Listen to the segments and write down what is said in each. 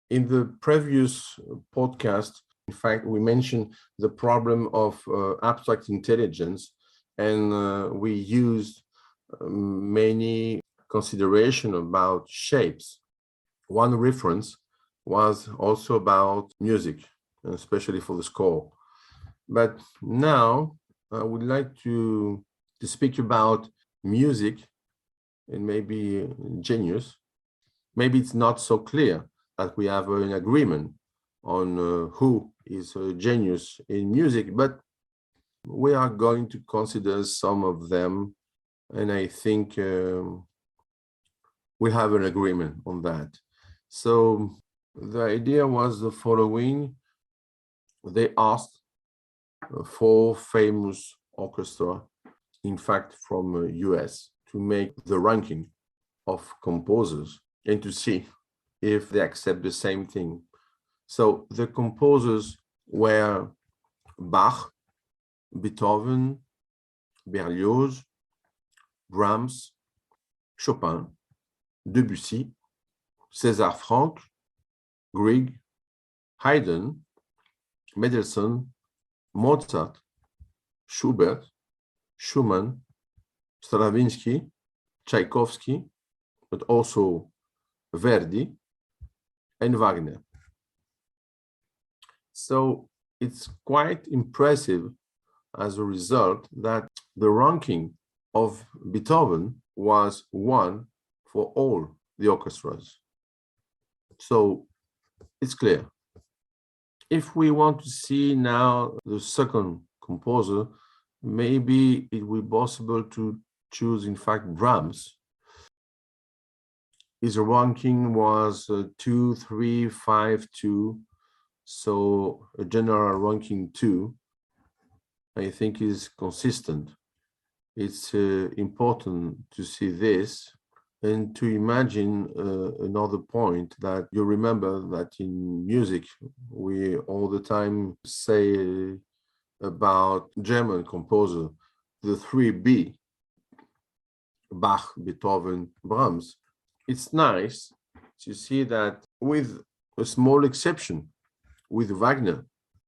In the previous podcast, in fact, we mentioned the problem of abstract intelligence, and we used many consideration about shapes. One reference was also about music, especially for the score. But now I would like to speak about music and maybe genius. Maybe it's not so clear that we have an agreement on who is a genius in music, but we are going to consider some of them, and I think we have an agreement on that. So the idea was the following. They asked 4 famous orchestra, in fact from US, to make the ranking of composers and to see if they accept the same thing. So the composers were Bach, Beethoven, Berlioz, Brahms, Chopin, Debussy, César Franck, Grieg, Haydn, Mendelssohn, Mozart, Schubert, Schumann, Stravinsky, Tchaikovsky, but also Verdi and Wagner. So it's quite impressive as a result that the ranking of Beethoven was 1 for all the orchestras. So it's clear. If we want to see now the second composer, maybe it will be possible to choose, in fact, Brahms. His ranking was 2, 3, 5, 2. So a general ranking 2, I think, is consistent. It's important to see this and to imagine another point, that you remember that in music, we all the time say about German composer, the 3B, Bach, Beethoven, Brahms. It's nice to see that, with a small exception, with Wagner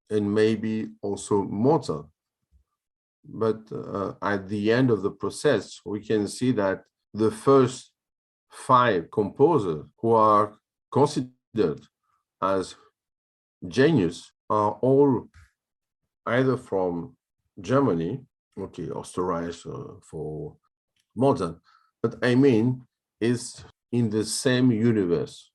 and maybe also Mozart. But at the end of the process, we can see that the first 5 composers who are considered as genius are all either from Germany, okay, Österreich for Mozart, but I mean, is in the same universe,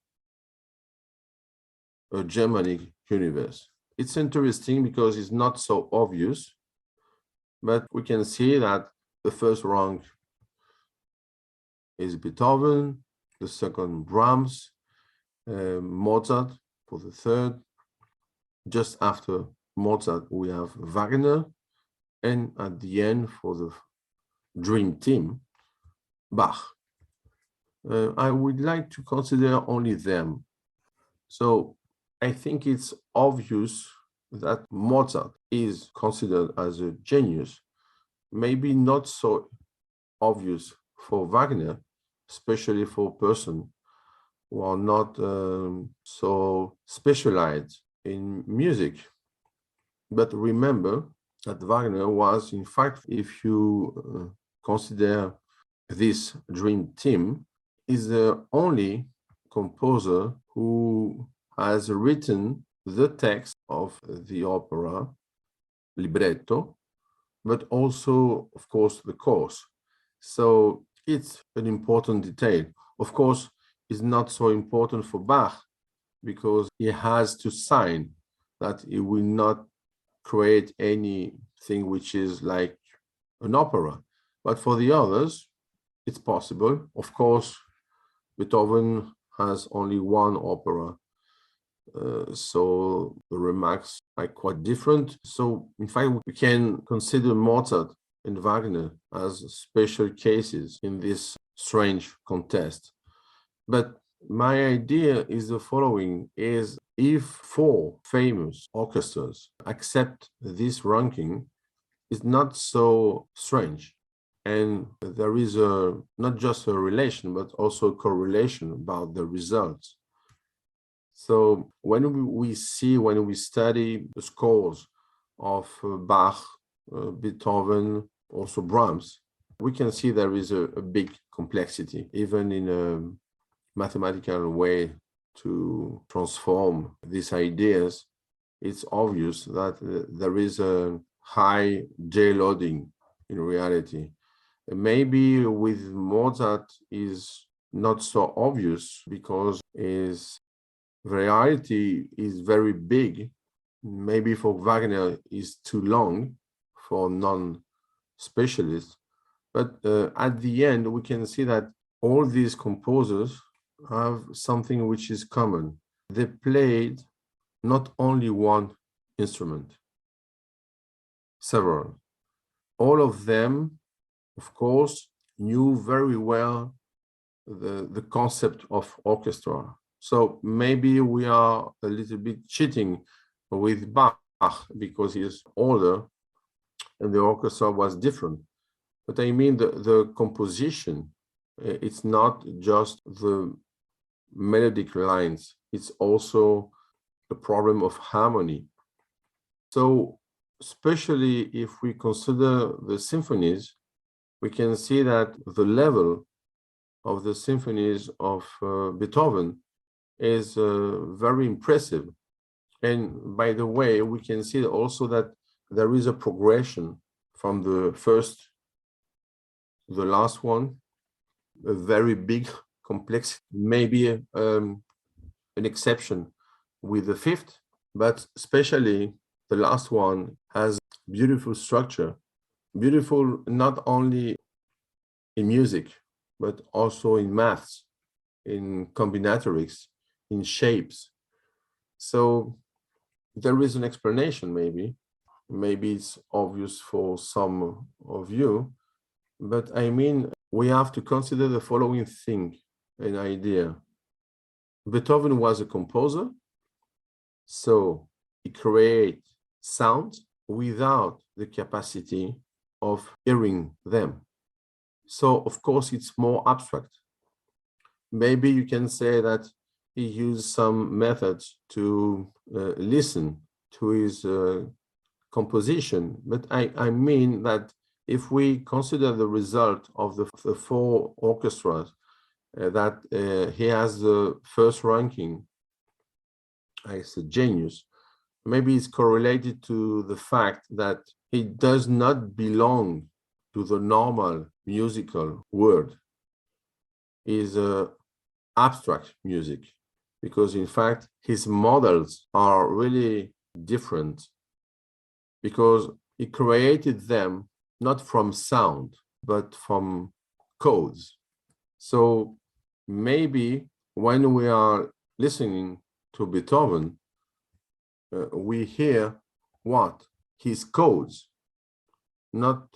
a Germanic universe. It's interesting because it's not so obvious, but we can see that the first rank is Beethoven, the second Brahms, Mozart for the third. Just after Mozart, we have Wagner, and at the end, for the dream team, Bach. I would like to consider only them. So I think it's obvious that Mozart is considered as a genius, maybe not so obvious for Wagner, especially for persons who are not so specialized in music. But remember that Wagner was, in fact, if you consider this dream team, is the only composer who has written the text of the opera, libretto, but also, of course, the chorus. So it's an important detail. Of course, it's not so important for Bach because he has to sign that he will not create anything which is like an opera. But for the others, it's possible. Of course, Beethoven has only 1 opera. So the remarks are quite different. So in fact, we can consider Mozart and Wagner as special cases in this strange contest. But my idea is the following, is if 4 famous orchestras accept this ranking, it's not so strange. And there is not just a relation, but also a correlation about the results. So when we study the scores of Bach, Beethoven, also Brahms, we can see there is a big complexity, even in a mathematical way to transform these ideas. It's obvious that there is a high J loading in reality. Maybe with Mozart is not so obvious because his variety is very big. Maybe for Wagner is too long for non-specialists. But at the end, we can see that all these composers have something which is common. They played not only one instrument, several. All of them, of course, knew very well the concept of orchestra. So maybe we are a little bit cheating with Bach because he is older and the orchestra was different. But I mean the composition, it's not just the melodic lines, it's also the problem of harmony. So especially if we consider the symphonies, we can see that the level of the symphonies of Beethoven is very impressive. And by the way, we can see also that there is a progression from the first to the last one, a very big, complex, maybe an exception with the fifth, but especially the last one has beautiful structure, beautiful not only in music, but also in maths, in combinatorics, in shapes. So there is an explanation, maybe it's obvious for some of you, but I mean, we have to consider the following thing, an idea. Beethoven was a composer, so he created sounds without the capacity of hearing them. So, of course, it's more abstract. Maybe you can say that he used some methods to listen to his composition, but I mean that if we consider the result of the four orchestras, that he has the first ranking as a genius, maybe it's correlated to the fact that he does not belong to the normal musical world. Is abstract music, because in fact his models are really different, because he created them not from sound but from codes. So maybe when we are listening to Beethoven, we hear what? His codes, not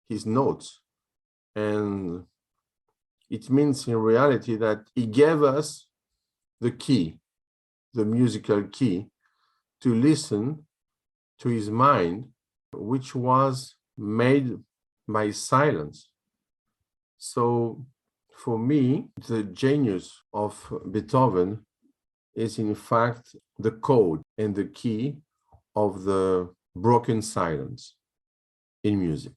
his notes. And it means in reality that he gave us the key, the musical key, to listen to his mind, which was made by silence. So for me, the genius of Beethoven is in fact the code and the key of the broken silence in music.